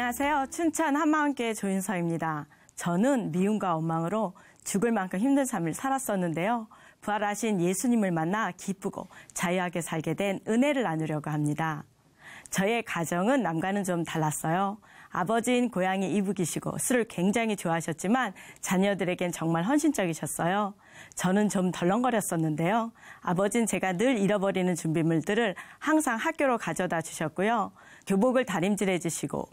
안녕하세요. 춘천 한마음교회 조윤서입니다. 저는 미움과 원망으로 죽을 만큼 힘든 삶을 살았었는데요. 부활하신 예수님을 만나 기쁘고 자유하게 살게 된 은혜를 나누려고 합니다. 저의 가정은 남과는 좀 달랐어요. 아버지인 고향이 이북이시고 술을 굉장히 좋아하셨지만 자녀들에겐 정말 헌신적이셨어요. 저는 좀 덜렁거렸었는데요. 아버지는 제가 늘 잃어버리는 준비물들을 항상 학교로 가져다 주셨고요. 교복을 다림질해 주시고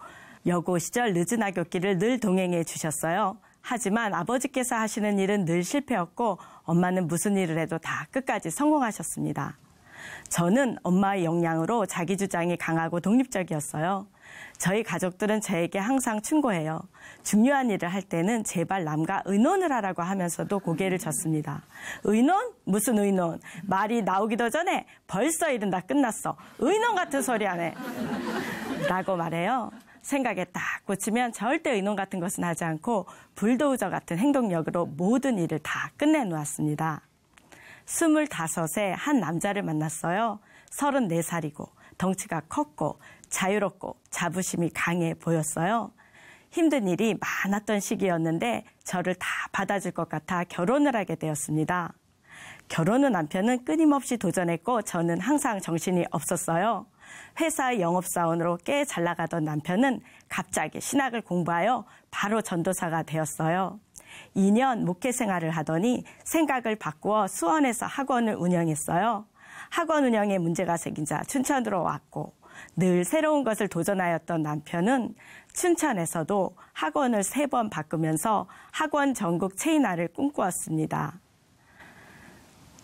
여고 시절 늦은 하굣길을 늘 동행해 주셨어요. 하지만 아버지께서 하시는 일은 늘 실패였고 엄마는 무슨 일을 해도 다 끝까지 성공하셨습니다. 저는 엄마의 영향으로 자기 주장이 강하고 독립적이었어요. 저희 가족들은 저에게 항상 충고해요. 중요한 일을 할 때는 제발 남과 의논을 하라고 하면서도 고개를 젓습니다. 의논? 무슨 의논? 말이 나오기도 전에 벌써 일은 다 끝났어. 의논 같은 소리 하네. 라고 말해요. 생각에 딱 꽂히면 절대 의논 같은 것은 하지 않고 불도저 같은 행동력으로 모든 일을 다 끝내놓았습니다. 25세 한 남자를 만났어요. 34살이고 덩치가 컸고 자유롭고 자부심이 강해 보였어요. 힘든 일이 많았던 시기였는데 저를 다 받아줄 것 같아 결혼을 하게 되었습니다. 결혼 후 남편은 끊임없이 도전했고 저는 항상 정신이 없었어요. 회사의 영업사원으로 꽤 잘 나가던 남편은 갑자기 신학을 공부하여 바로 전도사가 되었어요. 2년 목회 생활을 하더니 생각을 바꾸어 수원에서 학원을 운영했어요. 학원 운영에 문제가 생기자 춘천으로 왔고 늘 새로운 것을 도전하였던 남편은 춘천에서도 학원을 3번 바꾸면서 학원 전국 체인화를 꿈꾸었습니다.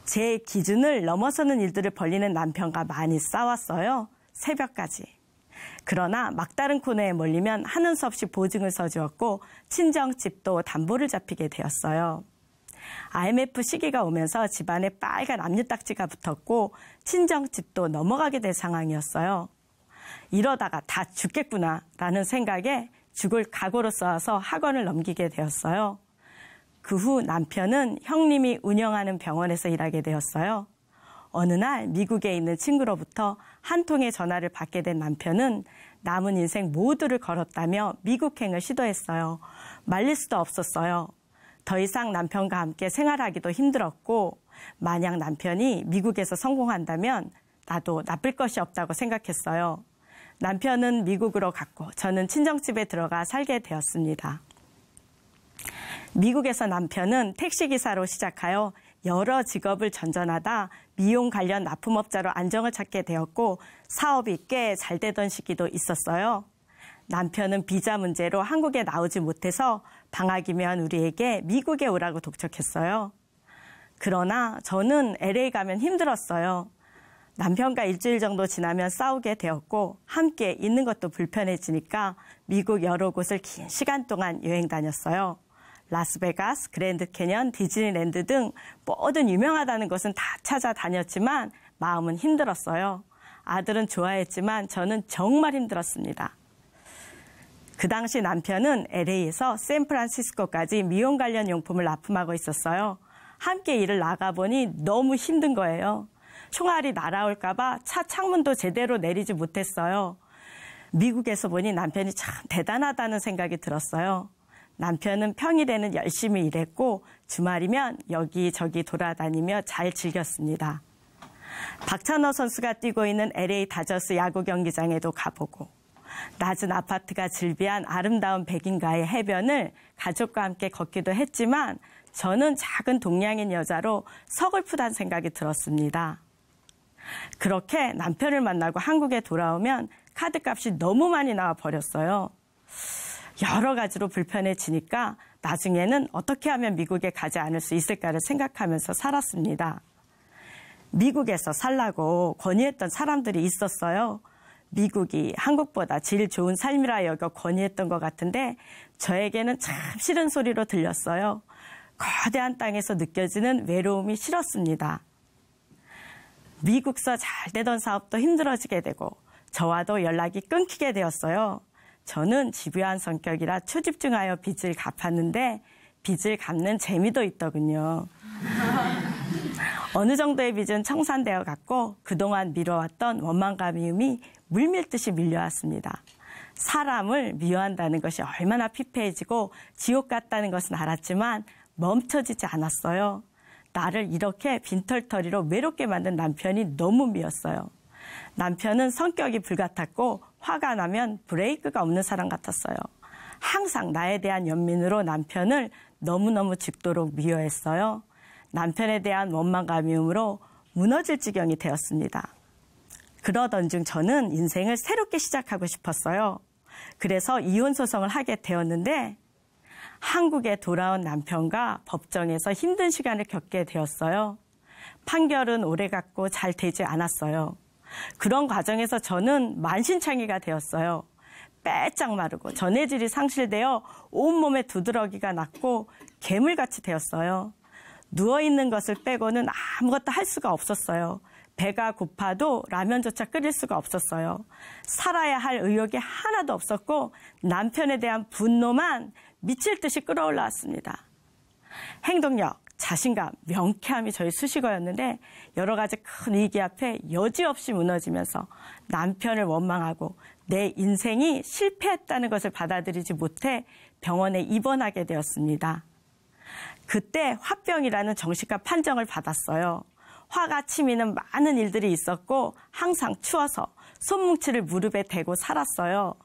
제 기준을 넘어서는 일들을 벌이는 남편과 많이 싸웠어요. 새벽까지. 그러나 막다른 코너에 몰리면 하는 수 없이 보증을 서주었고 친정집도 담보를 잡히게 되었어요. IMF 시기가 오면서 집안에 빨간 압류딱지가 붙었고 친정집도 넘어가게 될 상황이었어요. 이러다가 다 죽겠구나 라는 생각에 죽을 각오로 써서 학원을 넘기게 되었어요. 그 후 남편은 형님이 운영하는 병원에서 일하게 되었어요. 어느 날 미국에 있는 친구로부터 한 통의 전화를 받게 된 남편은 남은 인생 모두를 걸었다며 미국행을 시도했어요. 말릴 수도 없었어요. 더 이상 남편과 함께 생활하기도 힘들었고 만약 남편이 미국에서 성공한다면 나도 나쁠 것이 없다고 생각했어요. 남편은 미국으로 갔고 저는 친정집에 들어가 살게 되었습니다. 미국에서 남편은 택시기사로 시작하여 여러 직업을 전전하다 미용 관련 납품업자로 안정을 찾게 되었고 사업이 꽤 잘 되던 시기도 있었어요. 남편은 비자 문제로 한국에 나오지 못해서 방학이면 우리에게 미국에 오라고 독촉했어요. 그러나 저는 LA 가면 힘들었어요. 남편과 일주일 정도 지나면 싸우게 되었고 함께 있는 것도 불편해지니까 미국 여러 곳을 긴 시간 동안 여행 다녔어요. 라스베가스, 그랜드 캐년, 디즈니랜드 등 뭐든 유명하다는 것은 다 찾아다녔지만 마음은 힘들었어요. 아들은 좋아했지만 저는 정말 힘들었습니다. 그 당시 남편은 LA에서 샌프란시스코까지 미용 관련 용품을 납품하고 있었어요. 함께 일을 나가보니 너무 힘든 거예요. 총알이 날아올까 봐 차 창문도 제대로 내리지 못했어요. 미국에서 보니 남편이 참 대단하다는 생각이 들었어요. 남편은 평일에는 열심히 일했고 주말이면 여기저기 돌아다니며 잘 즐겼습니다. 박찬호 선수가 뛰고 있는 LA 다저스 야구 경기장에도 가보고 낮은 아파트가 즐비한 아름다운 백인가의 해변을 가족과 함께 걷기도 했지만 저는 작은 동양인 여자로 서글프다는 생각이 들었습니다. 그렇게 남편을 만나고 한국에 돌아오면 카드값이 너무 많이 나와 버렸어요. 여러 가지로 불편해지니까 나중에는 어떻게 하면 미국에 가지 않을 수 있을까를 생각하면서 살았습니다. 미국에서 살라고 권유했던 사람들이 있었어요. 미국이 한국보다 질 좋은 삶이라 여겨 권유했던 것 같은데 저에게는 참 싫은 소리로 들렸어요. 거대한 땅에서 느껴지는 외로움이 싫었습니다. 미국서 잘 되던 사업도 힘들어지게 되고 저와도 연락이 끊기게 되었어요. 저는 집요한 성격이라 초집중하여 빚을 갚았는데 빚을 갚는 재미도 있더군요. 어느 정도의 빚은 청산되어 갔고 그동안 미뤄왔던 원망과 미움이 물밀듯이 밀려왔습니다. 사람을 미워한다는 것이 얼마나 피폐해지고 지옥 같다는 것은 알았지만 멈춰지지 않았어요. 나를 이렇게 빈털터리로 외롭게 만든 남편이 너무 미웠어요. 남편은 성격이 불같았고 화가 나면 브레이크가 없는 사람 같았어요. 항상 나에 대한 연민으로 남편을 너무너무 죽도록 미워했어요. 남편에 대한 원망과 미움으로 무너질 지경이 되었습니다. 그러던 중 저는 인생을 새롭게 시작하고 싶었어요. 그래서 이혼 소송을 하게 되었는데 한국에 돌아온 남편과 법정에서 힘든 시간을 겪게 되었어요. 판결은 오래갔고 잘 되지 않았어요. 그런 과정에서 저는 만신창이가 되었어요. 빼짝 마르고 전해질이 상실되어 온몸에 두드러기가 났고 괴물같이 되었어요. 누워있는 것을 빼고는 아무것도 할 수가 없었어요. 배가 고파도 라면조차 끓일 수가 없었어요. 살아야 할 의욕이 하나도 없었고 남편에 대한 분노만 미칠 듯이 끌어올라왔습니다. 행동력, 자신감, 명쾌함이 저희 수식어였는데 여러 가지 큰 위기 앞에 여지없이 무너지면서 남편을 원망하고 내 인생이 실패했다는 것을 받아들이지 못해 병원에 입원하게 되었습니다. 그때 화병이라는 정신과 판정을 받았어요. 화가 치미는 많은 일들이 있었고 항상 추워서 손뭉치를 무릎에 대고 살았어요.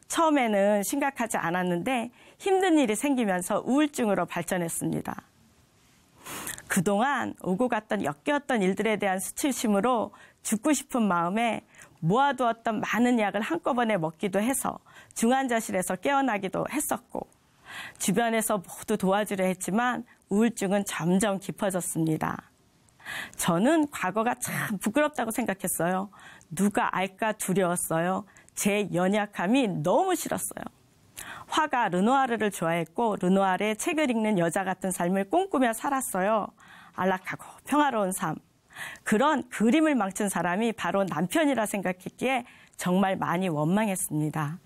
처음에는 심각하지 않았는데 힘든 일이 생기면서 우울증으로 발전했습니다. 그동안 오고 갔던 역겨웠던 일들에 대한 수치심으로 죽고 싶은 마음에 모아두었던 많은 약을 한꺼번에 먹기도 해서 중환자실에서 깨어나기도 했었고 주변에서 모두 도와주려 했지만 우울증은 점점 깊어졌습니다. 저는 과거가 참 부끄럽다고 생각했어요. 누가 알까 두려웠어요. 제 연약함이 너무 싫었어요. 화가 르누아르를 좋아했고 르누아르의 책을 읽는 여자 같은 삶을 꿈꾸며 살았어요. 안락하고 평화로운 삶. 그런 그림을 망친 사람이 바로 남편이라 생각했기에 정말 많이 원망했습니다.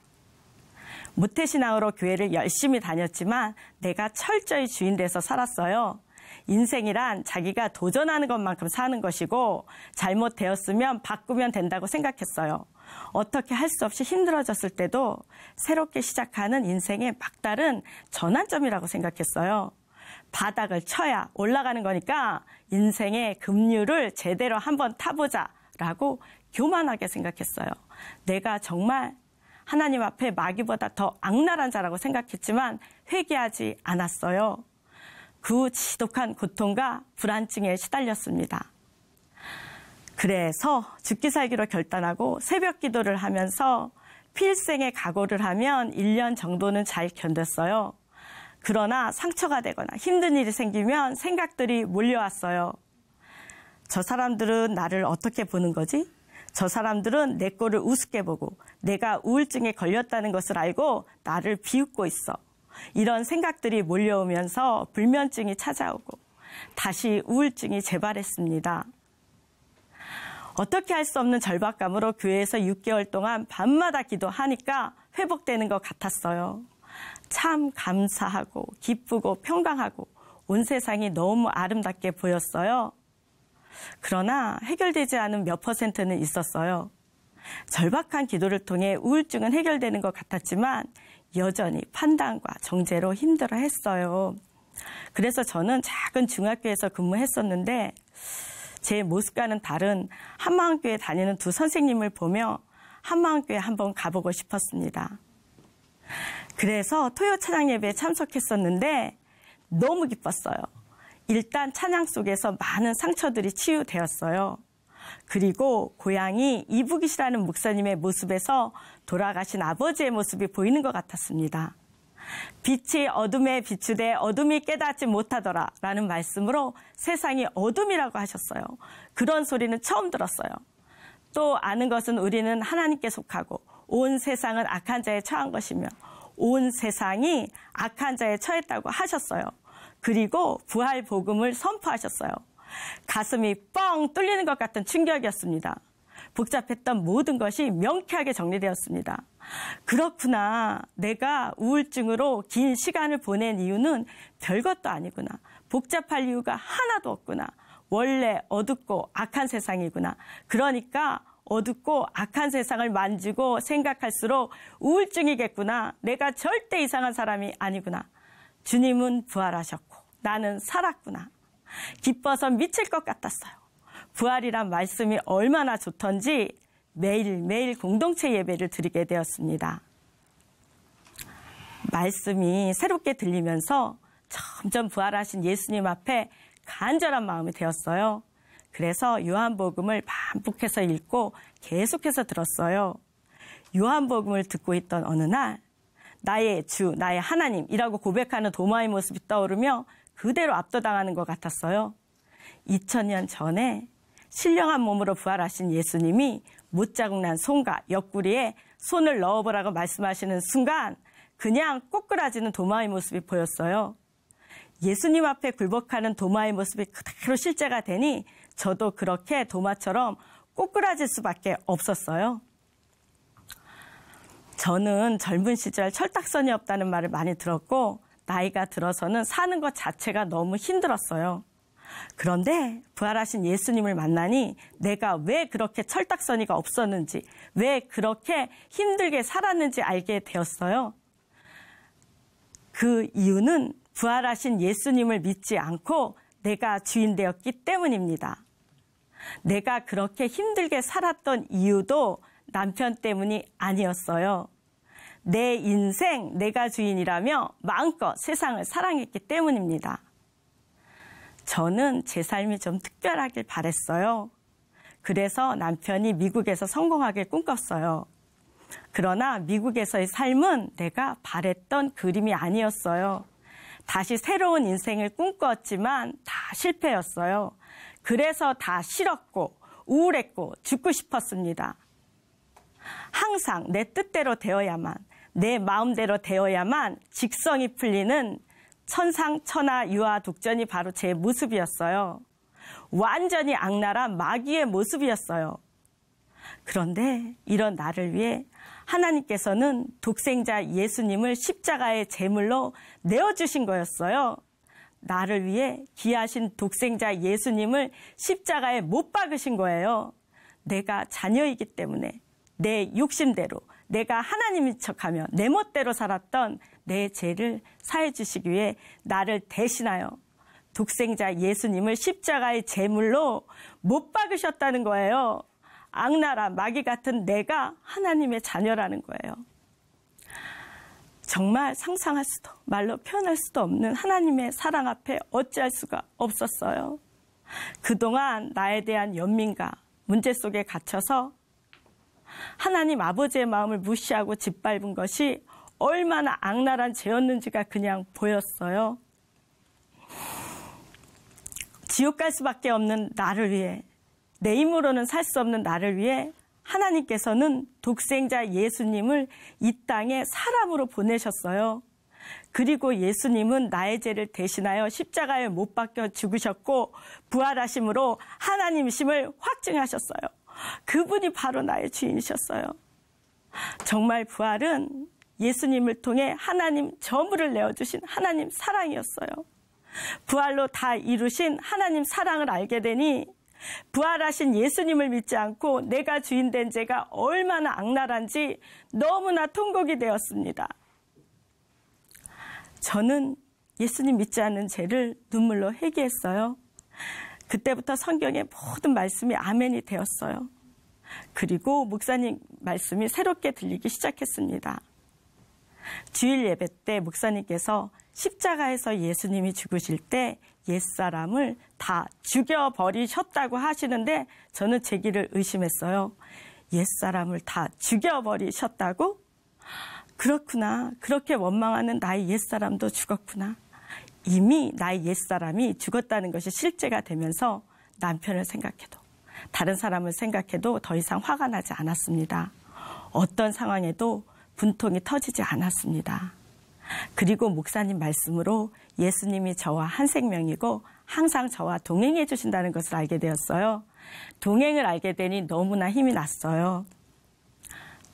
모태신앙으로 교회를 열심히 다녔지만 내가 철저히 주인 돼서 살았어요. 인생이란 자기가 도전하는 것만큼 사는 것이고 잘못되었으면 바꾸면 된다고 생각했어요. 어떻게 할 수 없이 힘들어졌을 때도 새롭게 시작하는 인생의 막다른 전환점이라고 생각했어요. 바닥을 쳐야 올라가는 거니까 인생의 급류를 제대로 한번 타보자라고 교만하게 생각했어요. 내가 정말 하나님 앞에 마귀보다 더 악랄한 자라고 생각했지만 회개하지 않았어요. 그 지독한 고통과 불안증에 시달렸습니다. 그래서 죽기 살기로 결단하고 새벽 기도를 하면서 필생의 각오를 하면 1년 정도는 잘 견뎠어요. 그러나 상처가 되거나 힘든 일이 생기면 생각들이 몰려왔어요. 저 사람들은 나를 어떻게 보는 거지? 저 사람들은 내 꼴을 우습게 보고 내가 우울증에 걸렸다는 것을 알고 나를 비웃고 있어. 이런 생각들이 몰려오면서 불면증이 찾아오고 다시 우울증이 재발했습니다. 어떻게 할 수 없는 절박감으로 교회에서 6개월 동안 밤마다 기도하니까 회복되는 것 같았어요. 참 감사하고 기쁘고 평강하고 온 세상이 너무 아름답게 보였어요. 그러나 해결되지 않은 몇 %는 있었어요. 절박한 기도를 통해 우울증은 해결되는 것 같았지만 여전히 판단과 정죄로 힘들어했어요. 그래서 저는 작은 중학교에서 근무했었는데 제 모습과는 다른 한마음교회 다니는 두 선생님을 보며 한마음교회 한번 가보고 싶었습니다. 그래서 토요 찬양 예배에 참석했었는데 너무 기뻤어요. 일단 찬양 속에서 많은 상처들이 치유되었어요. 그리고 고향이 이북이시라는 목사님의 모습에서 돌아가신 아버지의 모습이 보이는 것 같았습니다. 빛이 어둠에 비추되 어둠이 깨닫지 못하더라 라는 말씀으로 세상이 어둠이라고 하셨어요. 그런 소리는 처음 들었어요. 또 아는 것은 우리는 하나님께 속하고 온 세상은 악한 자에 처한 것이며 온 세상이 악한 자에 처했다고 하셨어요. 그리고 부활 복음을 선포하셨어요. 가슴이 뻥 뚫리는 것 같은 충격이었습니다. 복잡했던 모든 것이 명쾌하게 정리되었습니다. 그렇구나. 내가 우울증으로 긴 시간을 보낸 이유는 별것도 아니구나. 복잡할 이유가 하나도 없구나. 원래 어둡고 악한 세상이구나. 그러니까 어둡고 악한 세상을 만지고 생각할수록 우울증이겠구나. 내가 절대 이상한 사람이 아니구나. 주님은 부활하셨고 나는 살았구나. 기뻐서 미칠 것 같았어요. 부활이란 말씀이 얼마나 좋던지 매일매일 공동체 예배를 드리게 되었습니다. 말씀이 새롭게 들리면서 점점 부활하신 예수님 앞에 간절한 마음이 되었어요. 그래서 요한복음을 반복해서 읽고 계속해서 들었어요. 요한복음을 듣고 있던 어느 날 나의 주, 나의 하나님이라고 고백하는 도마의 모습이 떠오르며 그대로 압도당하는 것 같았어요. 2000년 전에 신령한 몸으로 부활하신 예수님이 못자국 난 손과 옆구리에 손을 넣어보라고 말씀하시는 순간 그냥 꼬꾸라지는 도마의 모습이 보였어요. 예수님 앞에 굴복하는 도마의 모습이 그대로 실제가 되니 저도 그렇게 도마처럼 꼬꾸라질 수밖에 없었어요. 저는 젊은 시절 철딱선이 없다는 말을 많이 들었고 나이가 들어서는 사는 것 자체가 너무 힘들었어요. 그런데 부활하신 예수님을 만나니 내가 왜 그렇게 철딱서니가 없었는지, 왜 그렇게 힘들게 살았는지 알게 되었어요. 그 이유는 부활하신 예수님을 믿지 않고 내가 주인 되었기 때문입니다. 내가 그렇게 힘들게 살았던 이유도 남편 때문이 아니었어요. 내 인생 내가 주인이라며 마음껏 세상을 사랑했기 때문입니다. 저는 제 삶이 좀 특별하길 바랬어요. 그래서 남편이 미국에서 성공하길 꿈꿨어요. 그러나 미국에서의 삶은 내가 바랬던 그림이 아니었어요. 다시 새로운 인생을 꿈꿨지만 다 실패였어요. 그래서 다 싫었고 우울했고 죽고 싶었습니다. 항상 내 뜻대로 되어야만, 내 마음대로 되어야만 직성이 풀리는 천상천하 유아독전이 바로 제 모습이었어요. 완전히 악랄한 마귀의 모습이었어요. 그런데 이런 나를 위해 하나님께서는 독생자 예수님을 십자가의 제물로 내어주신 거였어요. 나를 위해 귀하신 독생자 예수님을 십자가에 못 박으신 거예요. 내가 자녀이기 때문에 내 욕심대로 내가 하나님인 척하며 내 멋대로 살았던 내 죄를 사해 주시기 위해 나를 대신하여 독생자 예수님을 십자가의 제물로 못 박으셨다는 거예요. 악랄한 마귀 같은 내가 하나님의 자녀라는 거예요. 정말 상상할 수도 말로 표현할 수도 없는 하나님의 사랑 앞에 어찌할 수가 없었어요. 그동안 나에 대한 연민과 문제 속에 갇혀서 하나님 아버지의 마음을 무시하고 짓밟은 것이 얼마나 악랄한 죄였는지가 그냥 보였어요. 지옥 갈 수밖에 없는 나를 위해, 내 힘으로는 살 수 없는 나를 위해 하나님께서는 독생자 예수님을 이 땅에 사람으로 보내셨어요. 그리고 예수님은 나의 죄를 대신하여 십자가에 못 박혀 죽으셨고 부활하심으로 하나님이심을 확증하셨어요. 그분이 바로 나의 주인이셨어요. 정말 부활은 예수님을 통해 하나님 전부를 내어주신 하나님 사랑이었어요. 부활로 다 이루신 하나님 사랑을 알게 되니 부활하신 예수님을 믿지 않고 내가 주인 된 죄가 얼마나 악랄한지 너무나 통곡이 되었습니다. 저는 예수님 믿지 않는 죄를 눈물로 회개했어요. 그때부터 성경의 모든 말씀이 아멘이 되었어요. 그리고 목사님 말씀이 새롭게 들리기 시작했습니다. 주일 예배 때 목사님께서 십자가에서 예수님이 죽으실 때 옛사람을 다 죽여버리셨다고 하시는데 저는 제 길을 의심했어요. 옛사람을 다 죽여버리셨다고? 그렇구나. 그렇게 원망하는 나의 옛사람도 죽었구나. 이미 나의 옛사람이 죽었다는 것이 실제가 되면서 남편을 생각해도 다른 사람을 생각해도 더 이상 화가 나지 않았습니다. 어떤 상황에도 분통이 터지지 않았습니다. 그리고 목사님 말씀으로 예수님이 저와 한 생명이고 항상 저와 동행해 주신다는 것을 알게 되었어요. 동행을 알게 되니 너무나 힘이 났어요.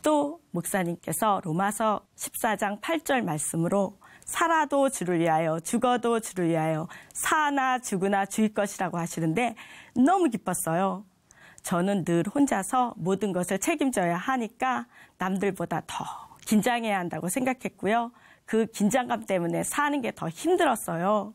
또 목사님께서 로마서 14장 8절 말씀으로 살아도 주를 위하여 죽어도 주를 위하여 사나 죽으나 주일 것이라고 하시는데 너무 기뻤어요. 저는 늘 혼자서 모든 것을 책임져야 하니까 남들보다 더 긴장해야 한다고 생각했고요. 그 긴장감 때문에 사는 게 더 힘들었어요.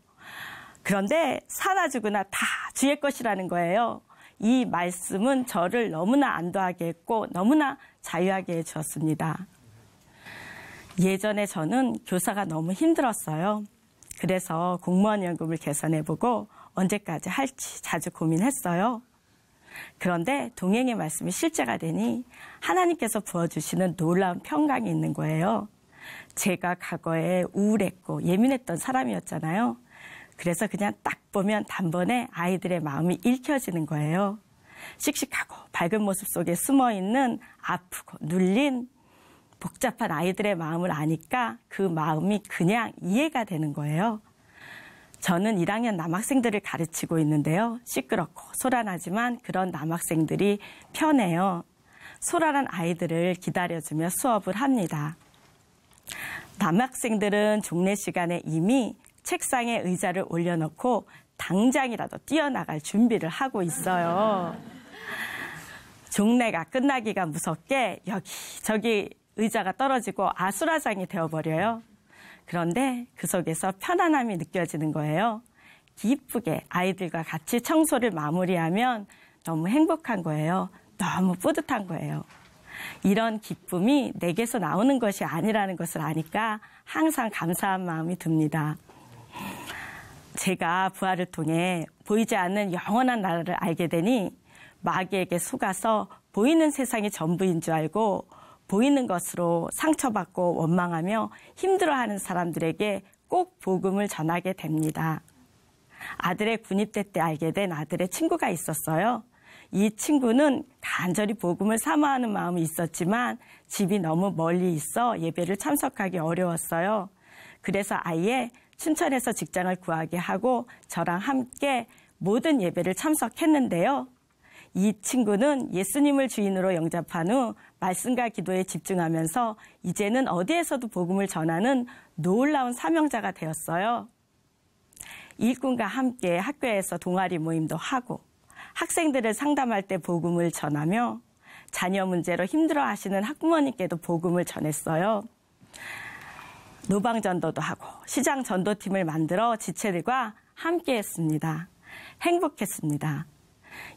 그런데 사나 죽으나 다 주의 것이라는 거예요. 이 말씀은 저를 너무나 안도하게 했고 너무나 자유하게 해주었습니다. 예전에 저는 교사가 너무 힘들었어요. 그래서 공무원 연금을 개선해보고 언제까지 할지 자주 고민했어요. 그런데 동행의 말씀이 실제가 되니 하나님께서 부어주시는 놀라운 평강이 있는 거예요. 제가 과거에 우울했고 예민했던 사람이었잖아요. 그래서 그냥 딱 보면 단번에 아이들의 마음이 읽혀지는 거예요. 씩씩하고 밝은 모습 속에 숨어있는 아프고 눌린 복잡한 아이들의 마음을 아니까 그 마음이 그냥 이해가 되는 거예요. 저는 1학년 남학생들을 가르치고 있는데요. 시끄럽고 소란하지만 그런 남학생들이 편해요. 소란한 아이들을 기다려주며 수업을 합니다. 남학생들은 종례 시간에 이미 책상에 의자를 올려놓고 당장이라도 뛰어나갈 준비를 하고 있어요. 종례가 끝나기가 무섭게 여기저기 의자가 떨어지고 아수라장이 되어버려요. 그런데 그 속에서 편안함이 느껴지는 거예요. 기쁘게 아이들과 같이 청소를 마무리하면 너무 행복한 거예요. 너무 뿌듯한 거예요. 이런 기쁨이 내게서 나오는 것이 아니라는 것을 아니까 항상 감사한 마음이 듭니다. 제가 부활을 통해 보이지 않는 영원한 나라를 알게 되니 마귀에게 속아서 보이는 세상이 전부인 줄 알고 보이는 것으로 상처받고 원망하며 힘들어하는 사람들에게 꼭 복음을 전하게 됩니다. 아들의 군입대 때 알게 된 아들의 친구가 있었어요. 이 친구는 간절히 복음을 사모하는 마음이 있었지만 집이 너무 멀리 있어 예배를 참석하기 어려웠어요. 그래서 아예 춘천에서 직장을 구하게 하고 저랑 함께 모든 예배를 참석했는데요. 이 친구는 예수님을 주인으로 영접한 후 말씀과 기도에 집중하면서 이제는 어디에서도 복음을 전하는 놀라운 사명자가 되었어요. 일꾼과 함께 학교에서 동아리 모임도 하고 학생들을 상담할 때 복음을 전하며 자녀 문제로 힘들어하시는 학부모님께도 복음을 전했어요. 노방전도도 하고 시장 전도팀을 만들어 지체들과 함께 했습니다. 행복했습니다.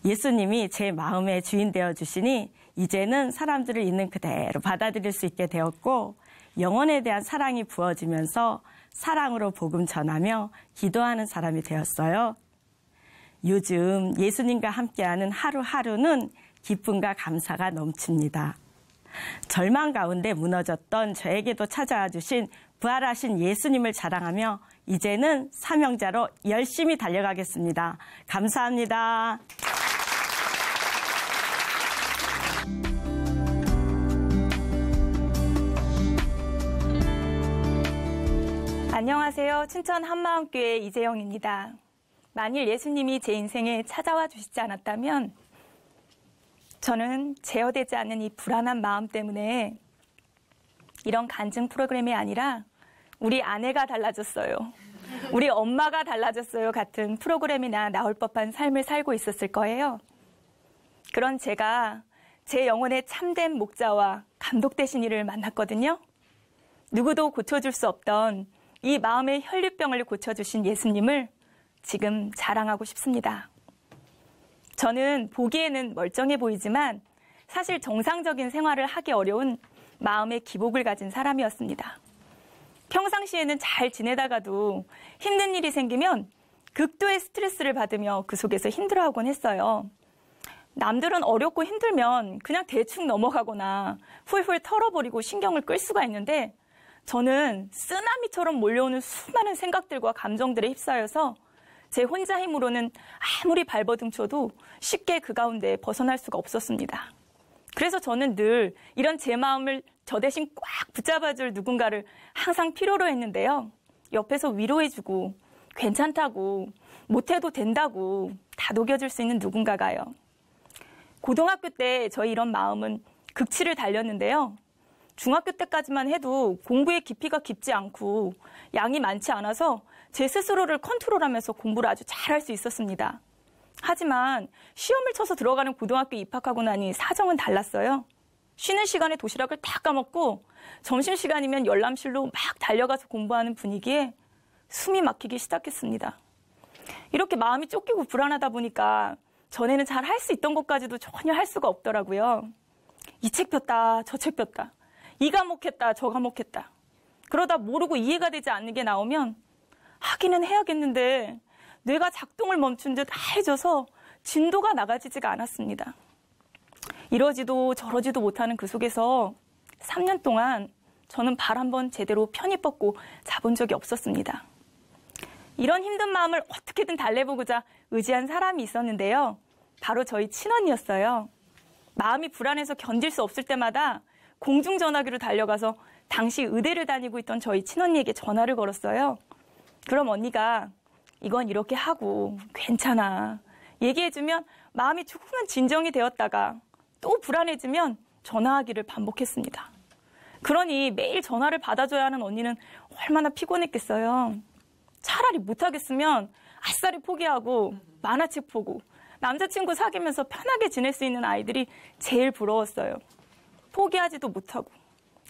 예수님이 제 마음의 주인 되어주시니 이제는 사람들을 있는 그대로 받아들일 수 있게 되었고 영혼에 대한 사랑이 부어지면서 사랑으로 복음 전하며 기도하는 사람이 되었어요. 요즘 예수님과 함께하는 하루하루는 기쁨과 감사가 넘칩니다. 절망 가운데 무너졌던 저에게도 찾아와 주신 부활하신 예수님을 자랑하며 이제는 사명자로 열심히 달려가겠습니다. 감사합니다. 안녕하세요. 춘천 한마음교회 이재영입니다. 만일 예수님이 제 인생에 찾아와 주시지 않았다면 저는 제어되지 않는 이 불안한 마음 때문에 이런 간증 프로그램이 아니라 우리 아내가 달라졌어요. 우리 엄마가 달라졌어요 같은 프로그램이나 나올 법한 삶을 살고 있었을 거예요. 그런 제가 제 영혼의 참된 목자와 감독 되신 이를 만났거든요. 누구도 고쳐줄 수 없던 이 마음의 혈류병을 고쳐주신 예수님을 지금 자랑하고 싶습니다. 저는 보기에는 멀쩡해 보이지만 사실 정상적인 생활을 하기 어려운 마음의 기복을 가진 사람이었습니다. 평상시에는 잘 지내다가도 힘든 일이 생기면 극도의 스트레스를 받으며 그 속에서 힘들어하곤 했어요. 남들은 어렵고 힘들면 그냥 대충 넘어가거나 훌훌 털어버리고 신경을 끌 수가 있는데 저는 쓰나미처럼 몰려오는 수많은 생각들과 감정들에 휩싸여서 제 혼자 힘으로는 아무리 발버둥쳐도 쉽게 그 가운데 벗어날 수가 없었습니다. 그래서 저는 늘 이런 제 마음을 저 대신 꽉 붙잡아줄 누군가를 항상 필요로 했는데요. 옆에서 위로해주고 괜찮다고 못해도 된다고 다독여줄 수 있는 누군가가요. 고등학교 때 저희 이런 마음은 극치를 달렸는데요. 중학교 때까지만 해도 공부의 깊이가 깊지 않고 양이 많지 않아서 제 스스로를 컨트롤하면서 공부를 아주 잘할 수 있었습니다. 하지만 시험을 쳐서 들어가는 고등학교에 입학하고 나니 사정은 달랐어요. 쉬는 시간에 도시락을 다 까먹고 점심시간이면 열람실로 막 달려가서 공부하는 분위기에 숨이 막히기 시작했습니다. 이렇게 마음이 쫓기고 불안하다 보니까 전에는 잘 할 수 있던 것까지도 전혀 할 수가 없더라고요. 이 책 폈다, 저 책 폈다. 이 과목 했다, 저 과목 했다. 그러다 모르고 이해가 되지 않는 게 나오면 하기는 해야겠는데 뇌가 작동을 멈춘 듯 하얘져서 진도가 나가지지가 않았습니다. 이러지도 저러지도 못하는 그 속에서 3년 동안 저는 발 한번 제대로 편히 뻗고 자본 적이 없었습니다. 이런 힘든 마음을 어떻게든 달래보고자 의지한 사람이 있었는데요. 바로 저희 친언니였어요. 마음이 불안해서 견딜 수 없을 때마다 공중전화기로 달려가서 당시 의대를 다니고 있던 저희 친언니에게 전화를 걸었어요. 그럼 언니가 이건 이렇게 하고 괜찮아 얘기해주면 마음이 조금은 진정이 되었다가 또 불안해지면 전화하기를 반복했습니다. 그러니 매일 전화를 받아줘야 하는 언니는 얼마나 피곤했겠어요. 차라리 못하겠으면 아싸리 포기하고 만화책 보고 남자친구 사귀면서 편하게 지낼 수 있는 아이들이 제일 부러웠어요. 포기하지도 못하고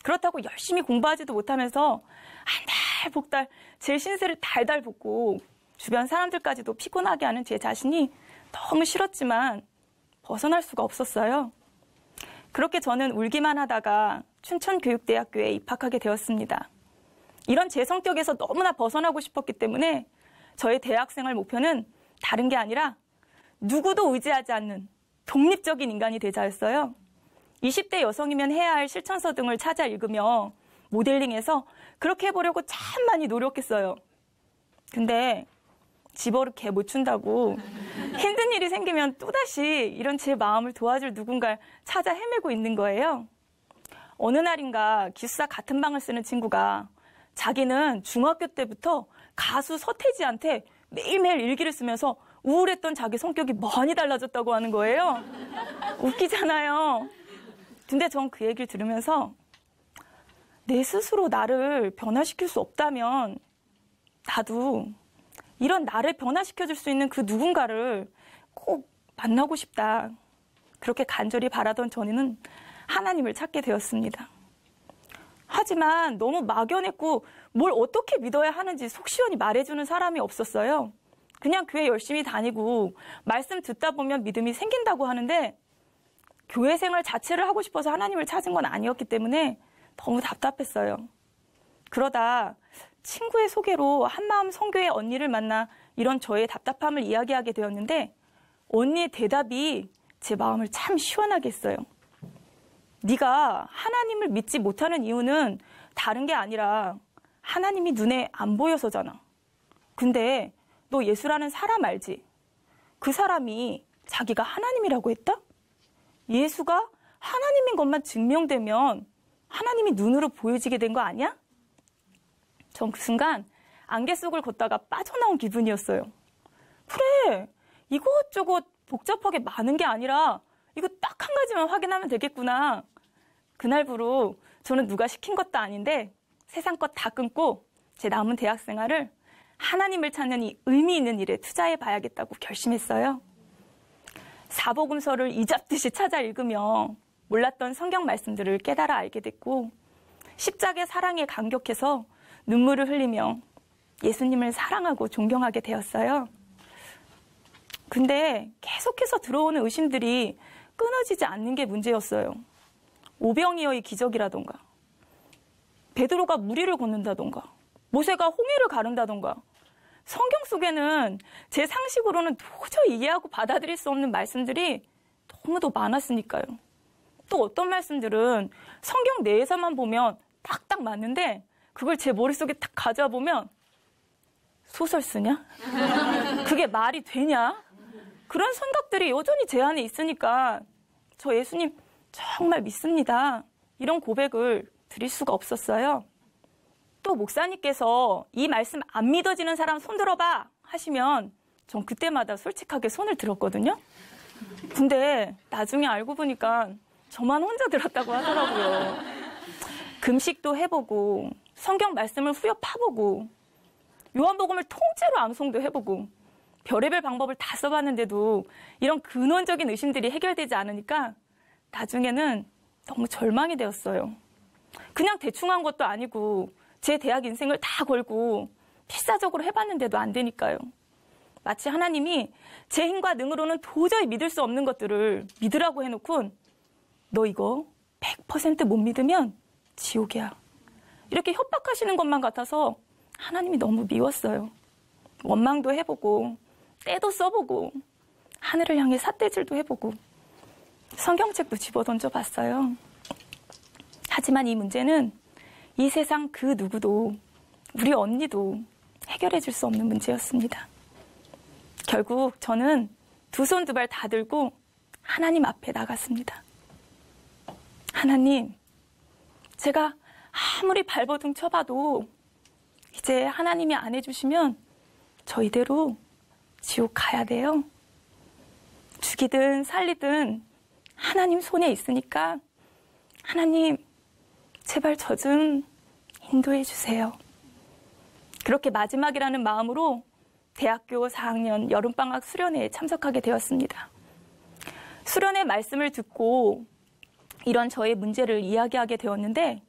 그렇다고 열심히 공부하지도 못하면서 한 달 복달 제 신세를 달달 볶고 주변 사람들까지도 피곤하게 하는 제 자신이 너무 싫었지만 벗어날 수가 없었어요. 그렇게 저는 울기만 하다가 춘천교육대학교에 입학하게 되었습니다. 이런 제 성격에서 너무나 벗어나고 싶었기 때문에 저의 대학생활 목표는 다른 게 아니라 누구도 의지하지 않는 독립적인 인간이 되자였어요. 20대 여성이면 해야 할 실천서 등을 찾아 읽으며 모델링해서 그렇게 해보려고 참 많이 노력했어요. 근데 집어를 개 못 춘다고 힘든 일이 생기면 또다시 이런 제 마음을 도와줄 누군가를 찾아 헤매고 있는 거예요. 어느 날인가 기숙사 같은 방을 쓰는 친구가 자기는 중학교 때부터 가수 서태지한테 매일매일 일기를 쓰면서 우울했던 자기 성격이 많이 달라졌다고 하는 거예요. 웃기잖아요. 근데 전 그 얘기를 들으면서 내 스스로 나를 변화시킬 수 없다면 나도 이런 나를 변화시켜줄 수 있는 그 누군가를 꼭 만나고 싶다. 그렇게 간절히 바라던 저는 하나님을 찾게 되었습니다. 하지만 너무 막연했고 뭘 어떻게 믿어야 하는지 속 시원히 말해주는 사람이 없었어요. 그냥 교회 열심히 다니고 말씀 듣다 보면 믿음이 생긴다고 하는데 교회 생활 자체를 하고 싶어서 하나님을 찾은 건 아니었기 때문에 너무 답답했어요. 그러다 친구의 소개로 한마음 선교회 언니를 만나 이런 저의 답답함을 이야기하게 되었는데 언니의 대답이 제 마음을 참 시원하게 했어요. 네가 하나님을 믿지 못하는 이유는 다른 게 아니라 하나님이 눈에 안 보여서잖아. 근데 너 예수라는 사람 알지? 그 사람이 자기가 하나님이라고 했다? 예수가 하나님인 것만 증명되면 하나님이 눈으로 보여지게 된 거 아니야? 전 그 순간 안개 속을 걷다가 빠져나온 기분이었어요. 그래, 이것저것 복잡하게 많은 게 아니라 이거 딱 한 가지만 확인하면 되겠구나. 그날부로 저는 누가 시킨 것도 아닌데 세상 것 다 끊고 제 남은 대학 생활을 하나님을 찾는 이 의미 있는 일에 투자해 봐야겠다고 결심했어요. 사복음서를 이잡듯이 찾아 읽으며 몰랐던 성경 말씀들을 깨달아 알게 됐고 십자가의 사랑에 감격해서 눈물을 흘리며 예수님을 사랑하고 존경하게 되었어요. 근데 계속해서 들어오는 의심들이 끊어지지 않는 게 문제였어요. 오병이어의 기적이라던가 베드로가 무리를 걷는다던가 모세가 홍해를 가른다던가 성경 속에는 제 상식으로는 도저히 이해하고 받아들일 수 없는 말씀들이 너무도 많았으니까요. 또 어떤 말씀들은 성경 내에서만 보면 딱딱 맞는데 그걸 제 머릿속에 딱 가져와 보면 소설 쓰냐? 그게 말이 되냐? 그런 생각들이 여전히 제 안에 있으니까 저 예수님 정말 믿습니다. 이런 고백을 드릴 수가 없었어요. 또 목사님께서 이 말씀 안 믿어지는 사람 손 들어봐 하시면 전 그때마다 솔직하게 손을 들었거든요. 근데 나중에 알고 보니까 저만 혼자 들었다고 하더라고요. 금식도 해보고 성경 말씀을 후려 파보고 요한복음을 통째로 암송도 해보고 별의별 방법을 다 써봤는데도 이런 근원적인 의심들이 해결되지 않으니까 나중에는 너무 절망이 되었어요. 그냥 대충 한 것도 아니고 제 대학 인생을 다 걸고 필사적으로 해봤는데도 안 되니까요. 마치 하나님이 제 힘과 능으로는 도저히 믿을 수 없는 것들을 믿으라고 해놓고 너 이거 100% 못 믿으면 지옥이야. 이렇게 협박하시는 것만 같아서 하나님이 너무 미웠어요. 원망도 해보고 때도 써보고 하늘을 향해 삿대질도 해보고 성경책도 집어던져 봤어요. 하지만 이 문제는 이 세상 그 누구도 우리 언니도 해결해 줄 수 없는 문제였습니다. 결국 저는 두 손 두 발 다 들고 하나님 앞에 나갔습니다. 하나님, 제가 아무리 발버둥 쳐봐도 이제 하나님이 안 해주시면 저 이대로 지옥 가야 돼요. 죽이든 살리든 하나님 손에 있으니까 하나님 제발 저 좀 인도해 주세요. 그렇게 마지막이라는 마음으로 대학교 4학년 여름방학 수련회에 참석하게 되었습니다. 수련회 말씀을 듣고 이런 저의 문제를 이야기하게 되었는데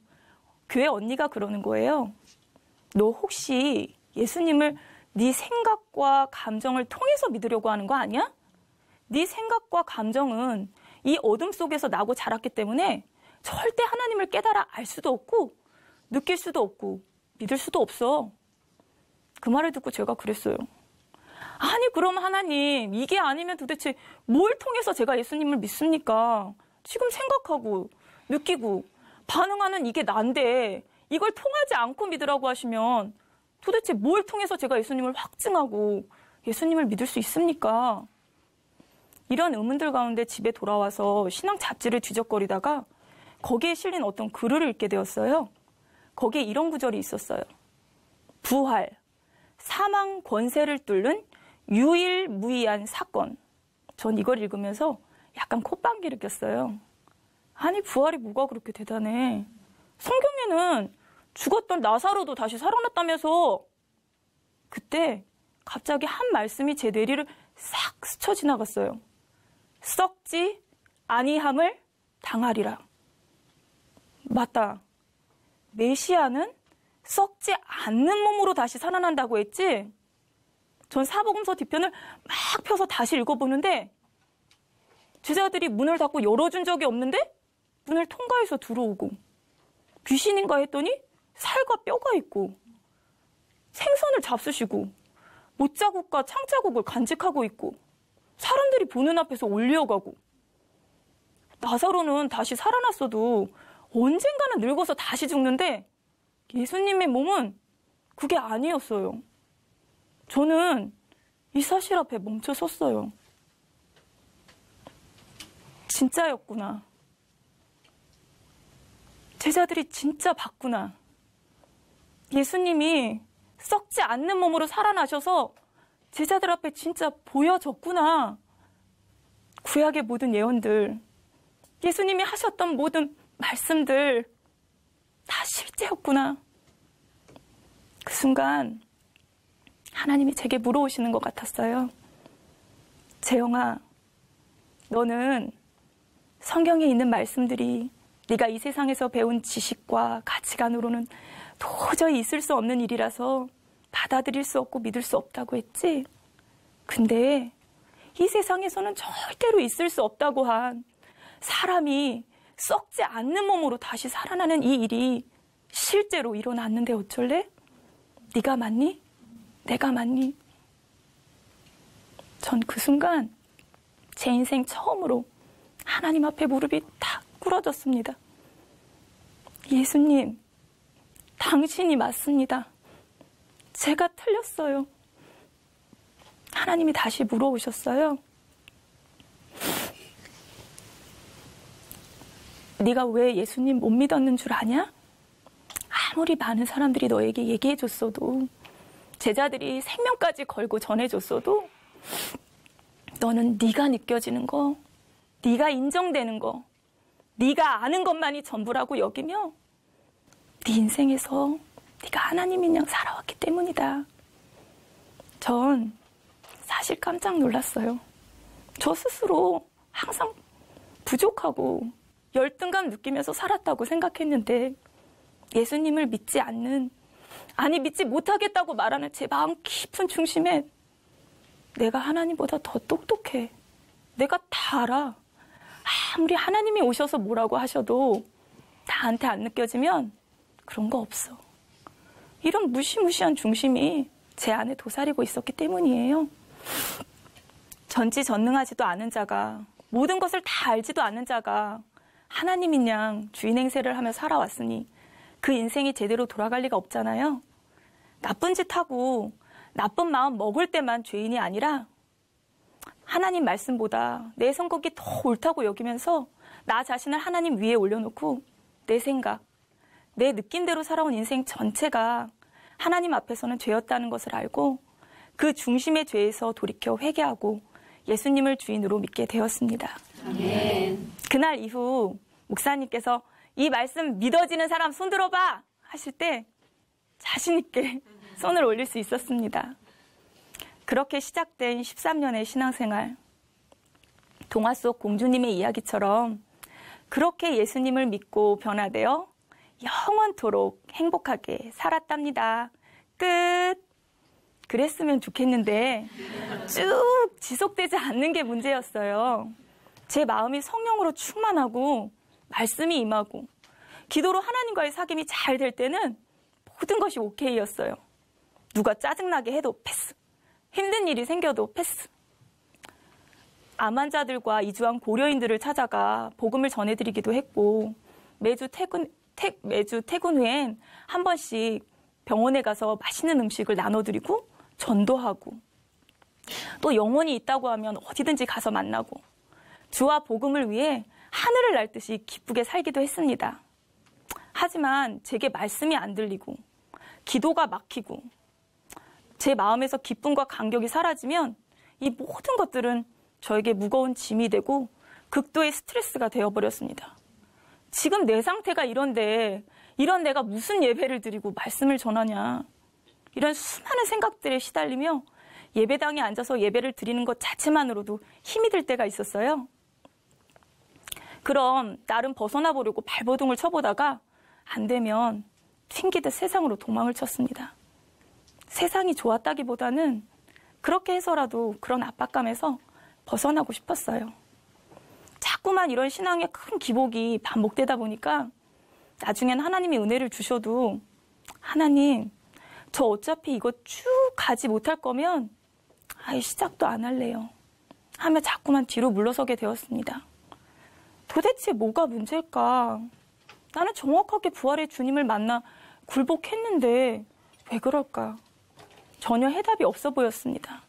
교회 언니가 그러는 거예요. 너 혹시 예수님을 네 생각과 감정을 통해서 믿으려고 하는 거 아니야? 네 생각과 감정은 이 어둠 속에서 나고 자랐기 때문에 절대 하나님을 깨달아 알 수도 없고 느낄 수도 없고 믿을 수도 없어. 그 말을 듣고 제가 그랬어요. 아니 그럼 하나님 이게 아니면 도대체 뭘 통해서 제가 예수님을 믿습니까? 지금 생각하고 느끼고 반응하는 이게 난데 이걸 통하지 않고 믿으라고 하시면 도대체 뭘 통해서 제가 예수님을 확증하고 예수님을 믿을 수 있습니까? 이런 의문들 가운데 집에 돌아와서 신앙 잡지를 뒤적거리다가 거기에 실린 어떤 글을 읽게 되었어요. 거기에 이런 구절이 있었어요. 부활, 사망 권세를 뚫는 유일무이한 사건. 전 이걸 읽으면서 약간 콧방귀를 꼈어요. 아니 부활이 뭐가 그렇게 대단해. 성경에는 죽었던 나사로도 다시 살아났다면서. 그때 갑자기 한 말씀이 제 뇌리를 싹 스쳐 지나갔어요. 썩지 아니함을 당하리라. 맞다. 메시아는 썩지 않는 몸으로 다시 살아난다고 했지? 전 사복음서 뒤편을 막 펴서 다시 읽어보는데 제자들이 문을 닫고 열어준 적이 없는데 문을 통과해서 들어오고 귀신인가 했더니 살과 뼈가 있고 생선을 잡수시고 못자국과 창자국을 간직하고 있고 사람들이 보는 앞에서 올려가고 나사로는 다시 살아났어도 언젠가는 늙어서 다시 죽는데 예수님의 몸은 그게 아니었어요. 저는 이 사실 앞에 멈춰 섰어요. 진짜였구나. 제자들이 진짜 봤구나. 예수님이 썩지 않는 몸으로 살아나셔서 제자들 앞에 진짜 보여졌구나. 구약의 모든 예언들, 예수님이 하셨던 모든 말씀들 다 실제였구나. 그 순간 하나님이 제게 물어오시는 것 같았어요. 재영아, 너는 성경에 있는 말씀들이 네가 이 세상에서 배운 지식과 가치관으로는 도저히 있을 수 없는 일이라서 받아들일 수 없고 믿을 수 없다고 했지? 근데 이 세상에서는 절대로 있을 수 없다고 한 사람이 썩지 않는 몸으로 다시 살아나는 이 일이 실제로 일어났는데 어쩔래? 네가 맞니? 내가 맞니? 전 그 순간 제 인생 처음으로 하나님 앞에 무릎이 탁 꿇어졌습니다. 예수님, 당신이 맞습니다. 제가 틀렸어요. 하나님이 다시 물어오셨어요. 네가 왜 예수님 못 믿었는 줄 아냐? 아무리 많은 사람들이 너에게 얘기해줬어도 제자들이 생명까지 걸고 전해줬어도 너는 네가 느껴지는 거, 네가 인정되는 거, 네가 아는 것만이 전부라고 여기며 네 인생에서 네가 하나님인 양 살아왔기 때문이다. 전 사실 깜짝 놀랐어요. 저 스스로 항상 부족하고 열등감 느끼면서 살았다고 생각했는데 예수님을 믿지 않는, 아니 믿지 못하겠다고 말하는 제 마음 깊은 중심에 내가 하나님보다 더 똑똑해, 내가 다 알아, 아무리 하나님이 오셔서 뭐라고 하셔도 나한테 안 느껴지면 그런 거 없어, 이런 무시무시한 중심이 제 안에 도사리고 있었기 때문이에요. 전지전능하지도 않은 자가, 모든 것을 다 알지도 않은 자가 하나님인 양 주인 행세를 하며 살아왔으니 그 인생이 제대로 돌아갈 리가 없잖아요. 나쁜 짓 하고 나쁜 마음 먹을 때만 죄인이 아니라 하나님 말씀보다 내 성격이 더 옳다고 여기면서 나 자신을 하나님 위에 올려놓고 내 생각, 내 느낌대로 살아온 인생 전체가 하나님 앞에서는 죄였다는 것을 알고 그 중심의 죄에서 돌이켜 회개하고 예수님을 주인으로 믿게 되었습니다. 아멘. 그날 이후 목사님께서 이 말씀 믿어지는 사람 손 들어봐 하실 때 자신 있게 손을 올릴 수 있었습니다. 그렇게 시작된 13년의 신앙생활, 동화 속 공주님의 이야기처럼 그렇게 예수님을 믿고 변화되어 영원토록 행복하게 살았답니다. 끝. 그랬으면 좋겠는데 쭉 지속되지 않는 게 문제였어요. 제 마음이 성령으로 충만하고 말씀이 임하고 기도로 하나님과의 사귐이 잘 될 때는 모든 것이 오케이였어요. 누가 짜증나게 해도 패스, 힘든 일이 생겨도 패스. 암 환자들과 이주한 고려인들을 찾아가 복음을 전해드리기도 했고 매주 퇴근 후엔 한 번씩 병원에 가서 맛있는 음식을 나눠드리고 전도하고 또 영혼이 있다고 하면 어디든지 가서 만나고 주와 복음을 위해 하늘을 날 듯이 기쁘게 살기도 했습니다. 하지만 제게 말씀이 안 들리고 기도가 막히고 제 마음에서 기쁨과 감격이 사라지면 이 모든 것들은 저에게 무거운 짐이 되고 극도의 스트레스가 되어버렸습니다. 지금 내 상태가 이런데 이런 내가 무슨 예배를 드리고 말씀을 전하냐, 이런 수많은 생각들에 시달리며 예배당에 앉아서 예배를 드리는 것 자체만으로도 힘이 들 때가 있었어요. 그럼 나름 벗어나 보려고 발버둥을 쳐보다가 안 되면 튕기듯 세상으로 도망을 쳤습니다. 세상이 좋았다기보다는 그렇게 해서라도 그런 압박감에서 벗어나고 싶었어요. 자꾸만 이런 신앙의 큰 기복이 반복되다 보니까 나중엔 하나님이 은혜를 주셔도 하나님, 저 어차피 이거 쭉 가지 못할 거면 아예 시작도 안 할래요 하며 자꾸만 뒤로 물러서게 되었습니다. 도대체 뭐가 문제일까? 나는 정확하게 부활의 주님을 만나 굴복했는데 왜 그럴까? 전혀 해답이 없어 보였습니다.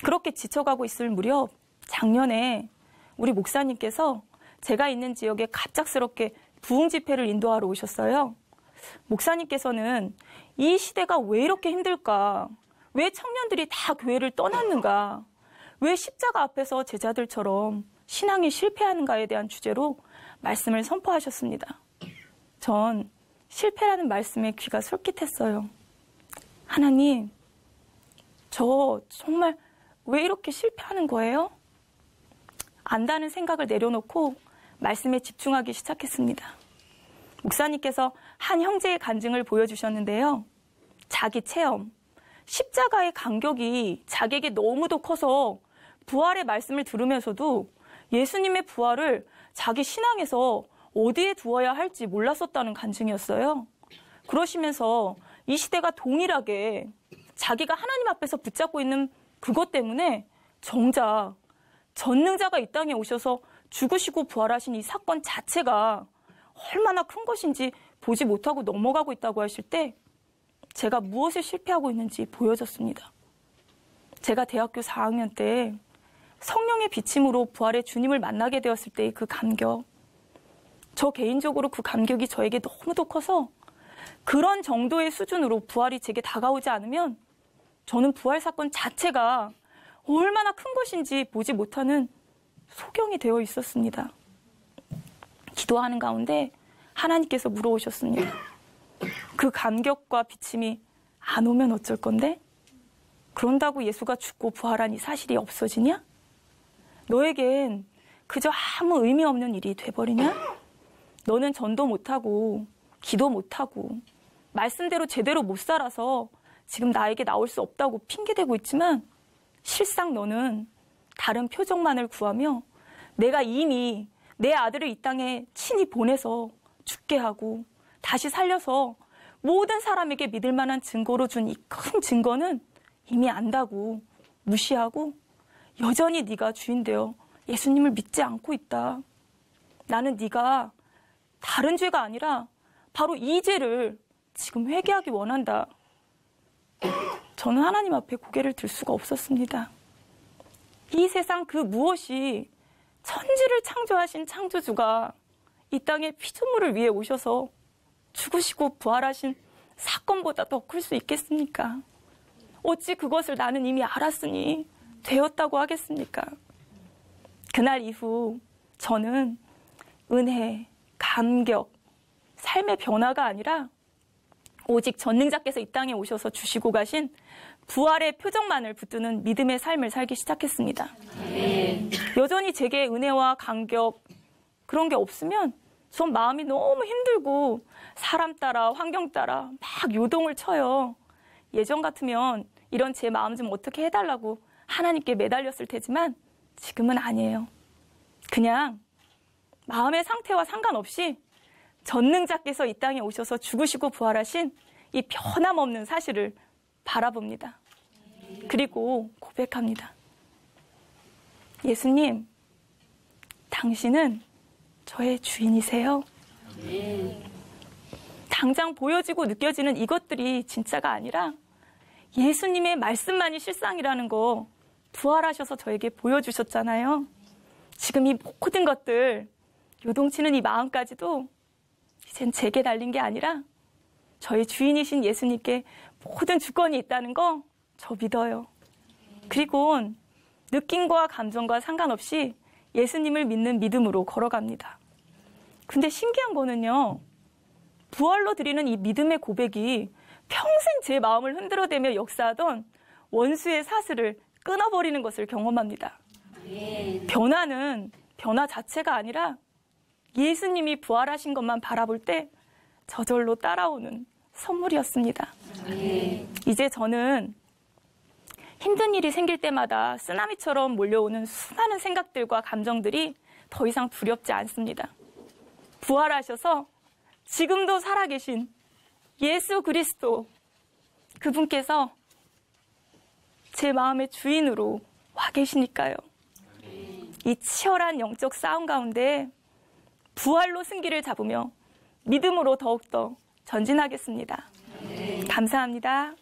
그렇게 지쳐가고 있을 무렵 작년에 우리 목사님께서 제가 있는 지역에 갑작스럽게 부흥 집회를 인도하러 오셨어요. 목사님께서는 이 시대가 왜 이렇게 힘들까? 왜 청년들이 다 교회를 떠났는가? 왜 십자가 앞에서 제자들처럼 신앙이 실패하는가에 대한 주제로 말씀을 선포하셨습니다. 전 실패라는 말씀에 귀가 솔깃했어요. 하나님, 저 정말 왜 이렇게 실패하는 거예요? 안다는 생각을 내려놓고 말씀에 집중하기 시작했습니다. 목사님께서 한 형제의 간증을 보여주셨는데요. 자기 체험, 십자가의 간격이 자기에게 너무도 커서 부활의 말씀을 들으면서도 예수님의 부활을 자기 신앙에서 어디에 두어야 할지 몰랐었다는 간증이었어요. 그러시면서 이 시대가 동일하게 자기가 하나님 앞에서 붙잡고 있는 그것 때문에 정작 전능자가 이 땅에 오셔서 죽으시고 부활하신 이 사건 자체가 얼마나 큰 것인지 보지 못하고 넘어가고 있다고 하실 때 제가 무엇에 실패하고 있는지 보여졌습니다. 제가 대학교 4학년 때 성령의 비침으로 부활의 주님을 만나게 되었을 때의 그 감격, 저 개인적으로 그 감격이 저에게 너무도 커서 그런 정도의 수준으로 부활이 제게 다가오지 않으면 저는 부활 사건 자체가 얼마나 큰 것인지 보지 못하는 소경이 되어 있었습니다. 기도하는 가운데 하나님께서 물어오셨습니다. 그 감격과 비침이 안 오면 어쩔 건데? 그런다고 예수가 죽고 부활한 이 사실이 없어지냐? 너에겐 그저 아무 의미 없는 일이 돼버리냐? 너는 전도 못하고 기도 못하고 말씀대로 제대로 못 살아서 지금 나에게 나올 수 없다고 핑계대고 있지만 실상 너는 다른 표적만을 구하며 내가 이미 내 아들을 이 땅에 친히 보내서 죽게 하고 다시 살려서 모든 사람에게 믿을 만한 증거로 준 이 큰 증거는 이미 안다고 무시하고 여전히 네가 주인 되어 예수님을 믿지 않고 있다. 나는 네가 다른 죄가 아니라 바로 이 죄를 지금 회개하기 원한다. 저는 하나님 앞에 고개를 들 수가 없었습니다. 이 세상 그 무엇이 천지를 창조하신 창조주가 이 땅에 피조물을 위해 오셔서 죽으시고 부활하신 사건보다 더 클 수 있겠습니까? 어찌 그것을 나는 이미 알았으니 되었다고 하겠습니까? 그날 이후 저는 은혜, 감격, 삶의 변화가 아니라 오직 전능자께서 이 땅에 오셔서 주시고 가신 부활의 표적만을 붙드는 믿음의 삶을 살기 시작했습니다. 여전히 제게 은혜와 감격 그런 게 없으면 전 마음이 너무 힘들고 사람 따라 환경 따라 막 요동을 쳐요. 예전 같으면 이런 제 마음 좀 어떻게 해달라고 하나님께 매달렸을 테지만 지금은 아니에요. 그냥 마음의 상태와 상관없이 전능자께서 이 땅에 오셔서 죽으시고 부활하신 이 변함없는 사실을 바라봅니다. 그리고 고백합니다. 예수님, 당신은 저의 주인이세요. 당장 보여지고 느껴지는 이것들이 진짜가 아니라 예수님의 말씀만이 실상이라는 거 부활하셔서 저에게 보여주셨잖아요. 지금 이 모든 것들, 요동치는 이 마음까지도 이젠 제게 달린 게 아니라 저희 주인이신 예수님께 모든 주권이 있다는 거 저 믿어요. 그리고 느낌과 감정과 상관없이 예수님을 믿는 믿음으로 걸어갑니다. 근데 신기한 거는요. 부활로 드리는 이 믿음의 고백이 평생 제 마음을 흔들어대며 역사하던 원수의 사슬을 끊어버리는 것을 경험합니다. 변화는 변화 자체가 아니라 예수님이 부활하신 것만 바라볼 때 저절로 따라오는 선물이었습니다. 이제 저는 힘든 일이 생길 때마다 쓰나미처럼 몰려오는 수많은 생각들과 감정들이 더 이상 두렵지 않습니다. 부활하셔서 지금도 살아계신 예수 그리스도 그분께서 제 마음의 주인으로 와 계시니까요. 이 치열한 영적 싸움 가운데 부활로 승기를 잡으며 믿음으로 더욱더 전진하겠습니다. 감사합니다.